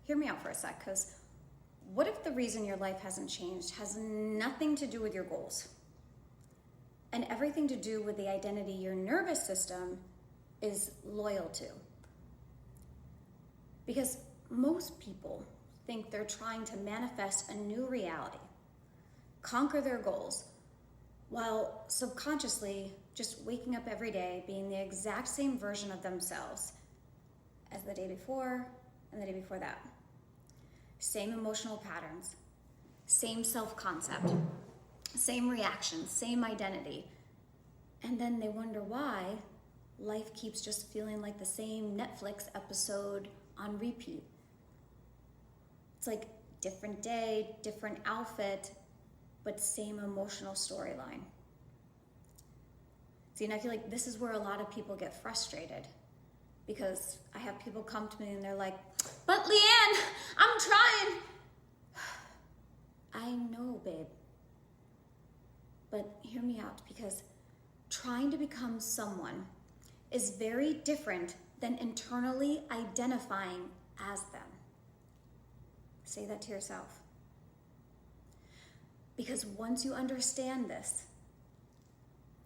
hear me out for a sec, because what if the reason your life hasn't changed has nothing to do with your goals and everything to do with the identity your nervous system is loyal to? Because most people think they're trying to manifest a new reality, conquer their goals, while subconsciously just waking up every day being the exact same version of themselves as the day before and the day before that. Same emotional patterns, same self-concept, same reactions, same identity. And then they wonder why life keeps just feeling like the same Netflix episode on repeat. It's like different day, different outfit, but same emotional storyline. See, and I feel like this is where a lot of people get frustrated, because I have people come to me and they're like, but Leanne, I'm trying. I know, babe. But hear me out, because trying to become someone is very different than internally identifying as them. Say that to yourself. Because once you understand this,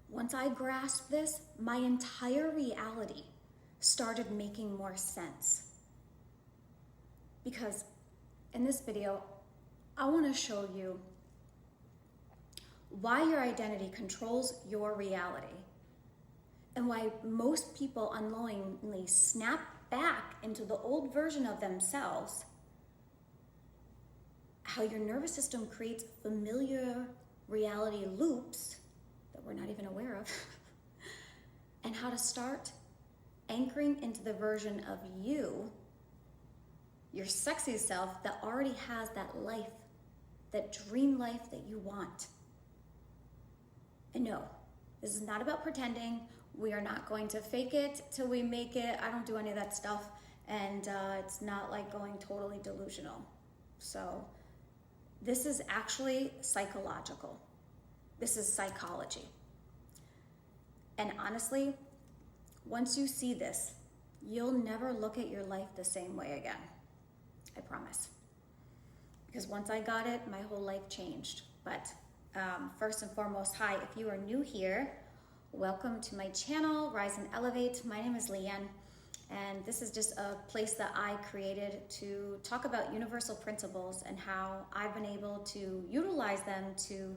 once I grasped this, my entire reality started making more sense. Because in this video, I want to show you why your identity controls your reality, and why most people unknowingly snap back into the old version of themselves, how your nervous system creates familiar reality loops that we're not even aware of, and how to start anchoring into the version of you, your sexy self, that already has that life, that dream life that you want. And no, this is not about pretending. We are not going to fake it till we make it. I don't do any of that stuff. And it's not like going totally delusional. So this is actually psychological. This is psychology. And honestly, once you see this, you'll never look at your life the same way again. I promise. Because once I got it, my whole life changed. But first and foremost, hi, if you are new here, welcome to my channel, Rise and Elevate. My name is Leanne, and this is just a place that I created to talk about universal principles and how I've been able to utilize them to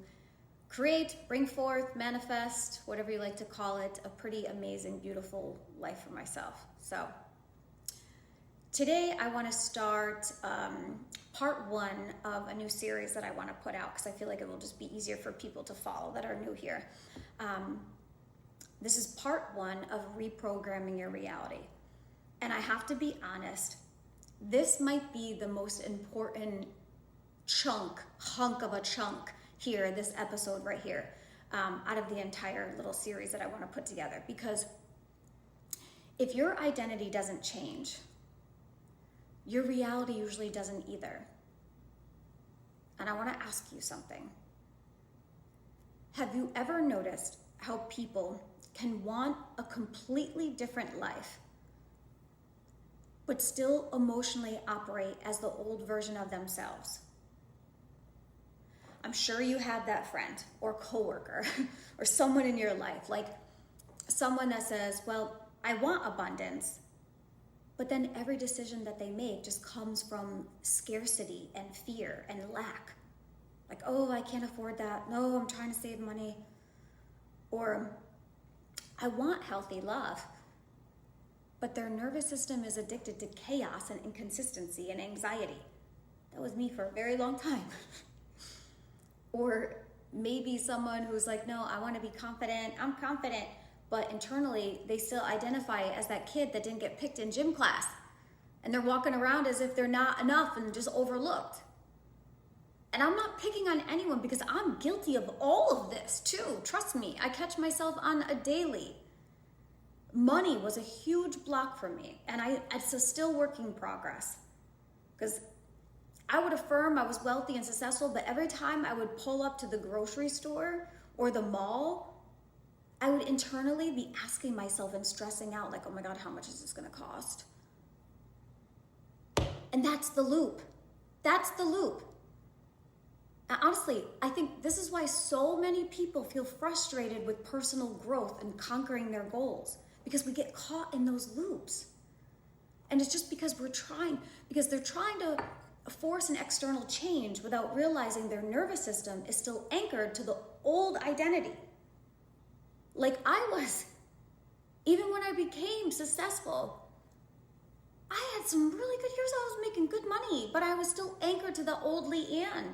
create, bring forth, manifest, whatever you like to call it, a pretty amazing, beautiful life for myself. So today I want to start part one of a new series that I want to put out, because I feel like it will just be easier for people to follow that are new here. This is part one of reprogramming your reality. And I have to be honest, this might be the most important hunk of a chunk here, this episode right here, out of the entire little series that I want to put together. Because if your identity doesn't change, your reality usually doesn't either. And I want to ask you something. Have you ever noticed how people can want a completely different life, but still emotionally operate as the old version of themselves? I'm sure you have that friend or coworker or someone in your life, like someone that says, well, I want abundance, but then every decision that they make just comes from scarcity and fear and lack. Like, oh, I can't afford that. No, I'm trying to save money. Or I want healthy love, but their nervous system is addicted to chaos and inconsistency and anxiety. That was me for a very long time. Or maybe someone who's like, no, I want to be confident. I'm confident. But internally, they still identify as that kid that didn't get picked in gym class. And they're walking around as if they're not enough and just overlooked. And I'm not picking on anyone, because I'm guilty of all of this too. Trust me, I catch myself on a daily. Money was a huge block for me. And it's a still work in progress. Because I would affirm I was wealthy and successful, but every time I would pull up to the grocery store or the mall, I would internally be asking myself and stressing out like, oh my God, how much is this gonna cost? And that's the loop. That's the loop. And honestly, I think this is why so many people feel frustrated with personal growth and conquering their goals, because we get caught in those loops. And it's just because they're trying to force an external change without realizing their nervous system is still anchored to the old identity. Like I was, even when I became successful, I had some really good years. I was making good money, but I was still anchored to the old Leanne,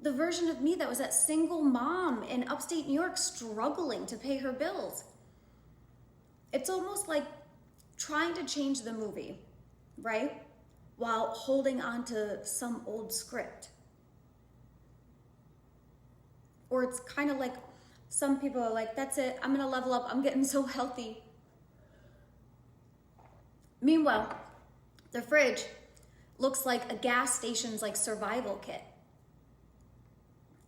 the version of me that was that single mom in upstate New York struggling to pay her bills. It's almost like trying to change the movie, right? While holding on to some old script. Or it's kind of like some people are like, that's it, I'm gonna level up, I'm getting so healthy. Meanwhile, the fridge looks like a gas station's like survival kit.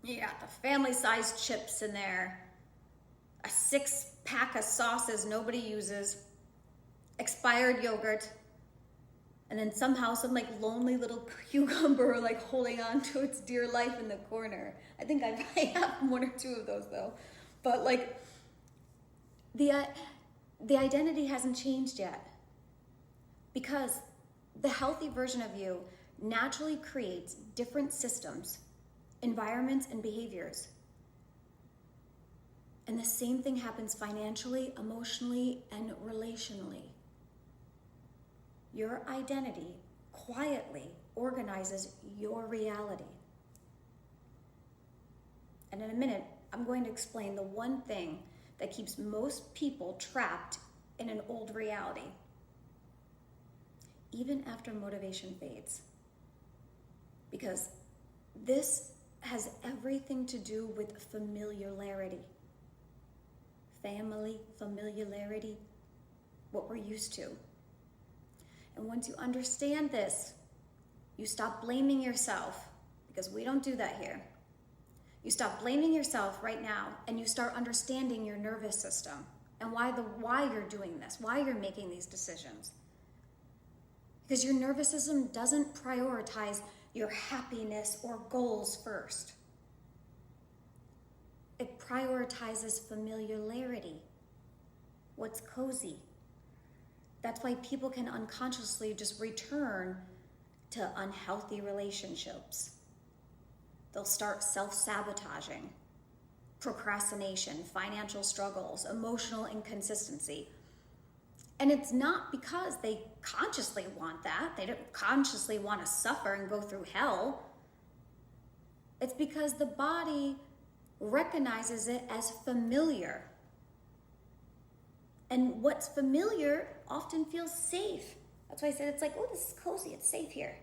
You got the family-sized chips in there, a 6-pack of sauces nobody uses, expired yogurt, and then somehow some like lonely little cucumber like holding on to its dear life in the corner. I think I might have one or two of those though. But like the identity hasn't changed yet, because the healthy version of you naturally creates different systems, environments, and behaviors. And the same thing happens financially, emotionally, and relationally. Your identity quietly organizes your reality. And in a minute, I'm going to explain the one thing that keeps most people trapped in an old reality, even after motivation fades. Because this has everything to do with familiarity. Family, familiarity, what we're used to. And once you understand this, you stop blaming yourself, because we don't do that here. You stop blaming yourself right now, and you start understanding your nervous system and why you're doing this, why you're making these decisions. Because your nervous system doesn't prioritize your happiness or goals first. It prioritizes familiarity, what's cozy. That's why people can unconsciously just return to unhealthy relationships. They'll start self-sabotaging, procrastination, financial struggles, emotional inconsistency. And it's not because they consciously want that. They don't consciously want to suffer and go through hell. It's because the body recognizes it as familiar. And what's familiar often feels safe. That's why I said it's like, oh, this is cozy, it's safe here.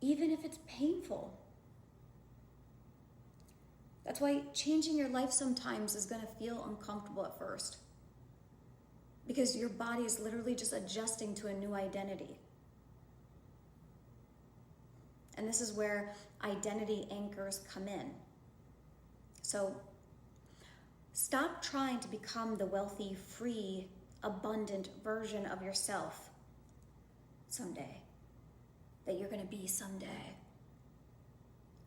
Even if it's painful. That's why changing your life sometimes is going to feel uncomfortable at first. Because your body is literally just adjusting to a new identity. And this is where identity anchors come in. So stop trying to become the wealthy, free, abundant version of yourself someday, that you're going to be someday.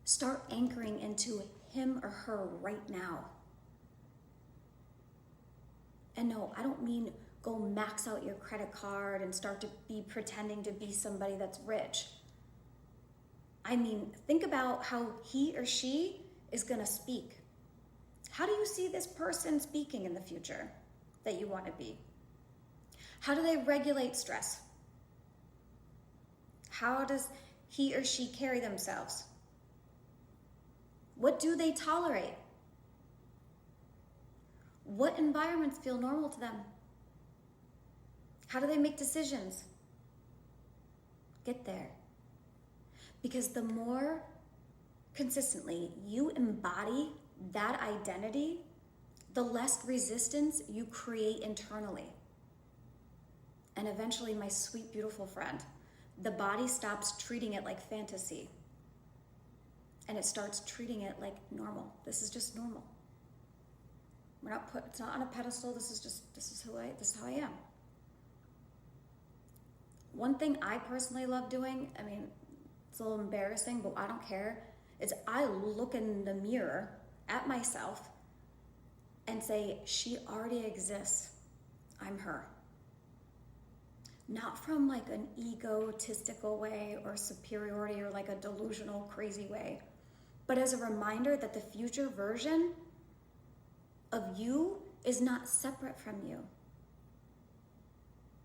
Start anchoring into him or her right now. And no, I don't mean go max out your credit card and start to be pretending to be somebody that's rich. I mean, think about how he or she is going to speak. How do you see this person speaking in the future that you want to be? How do they regulate stress? How does he or she carry themselves? What do they tolerate? What environments feel normal to them? How do they make decisions? Get there. Because the more consistently you embody that identity, the less resistance you create internally. And eventually, my sweet, beautiful friend, the body stops treating it like fantasy. And it starts treating it like normal. This is just normal. It's not on a pedestal. This is how I am. One thing I personally love doing, I mean, it's a little embarrassing, but I don't care, is I look in the mirror at myself and say, she already exists. I'm her. Not from like an egotistical way or superiority or like a delusional, crazy way, but as a reminder that the future version of you is not separate from you.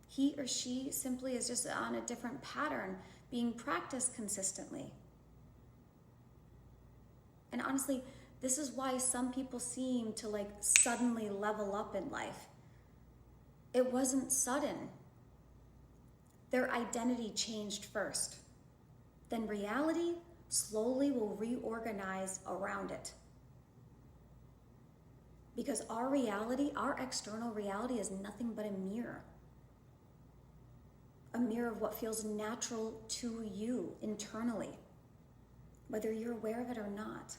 He or she simply is just on a different pattern being practiced consistently. And honestly, this is why some people seem to like suddenly level up in life. It wasn't sudden. Their identity changed first. Then reality slowly will reorganize around it. Because our reality, our external reality, is nothing but a mirror. A mirror of what feels natural to you internally, whether you're aware of it or not.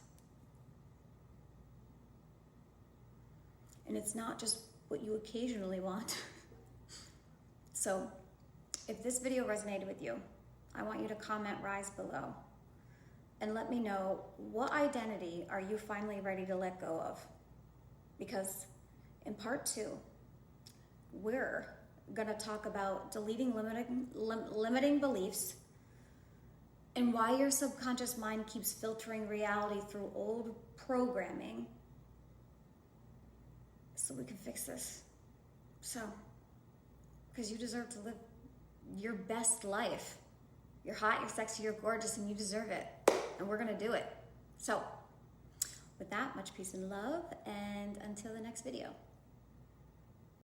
And it's not just what you occasionally want. So, if this video resonated with you, I want you to comment rise below and let me know, what identity are you finally ready to let go of? Because in part 2, we're going to talk about deleting limiting beliefs and why your subconscious mind keeps filtering reality through old programming, so we can fix this. So, because you deserve to live your best life. You're hot, you're sexy, you're gorgeous, and you deserve it. And we're going to do it. So, with that, much peace and love, and until the next video.